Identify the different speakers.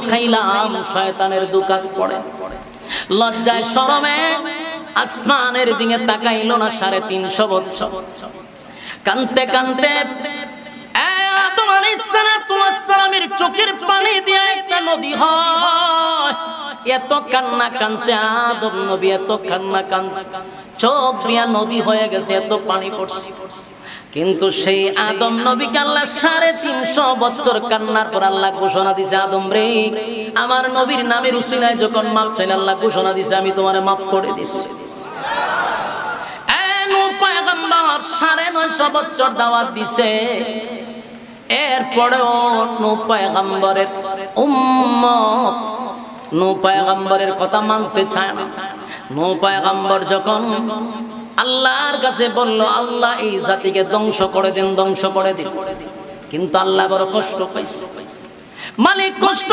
Speaker 1: খাইলাম শয়তানের দোকান পড়ে। লজ্জায় শরমে আসমানের দিকে তাকাইলো না 350 বছর। কানতে কানতে আদম আলাইহিস সালামের চোখের পানি দিয়ে একটা নদী হয়। এত কান্না কাঁদছে আদম নবী, এত কান্না কাঁদছে, চোখ দিয়া নদী হয়ে গেছে, এত পানি পড়ছে। কিন্তু সেই আদম নবীকে আল্লাহ 350 বছর কান্নার পর আল্লাহ ঘোষণা দিছে, আদম রে, আমার নবীর নামের উসিলায় যখন মাফ চাইলে আল্লাহ ঘোষণা দিছে, আমি তোমারে মাফ করে দিছি। নূহ পয়গম্বর 950 বছর দাওয়াত দিছে। এরপরেও নূহ পয়গম্বরের উম্মত নূহ পয়গম্বরের কথা মানতে চায় না। নূহ পয়গম্বর যখন আল্লাহর কাছে বলল, আল্লাহ এই জাতিকে ধ্বংস করে দিন, ধ্বংস করে দিন, কিন্তু আল্লাহ বড় কষ্ট পাইছে। মালিক কষ্ট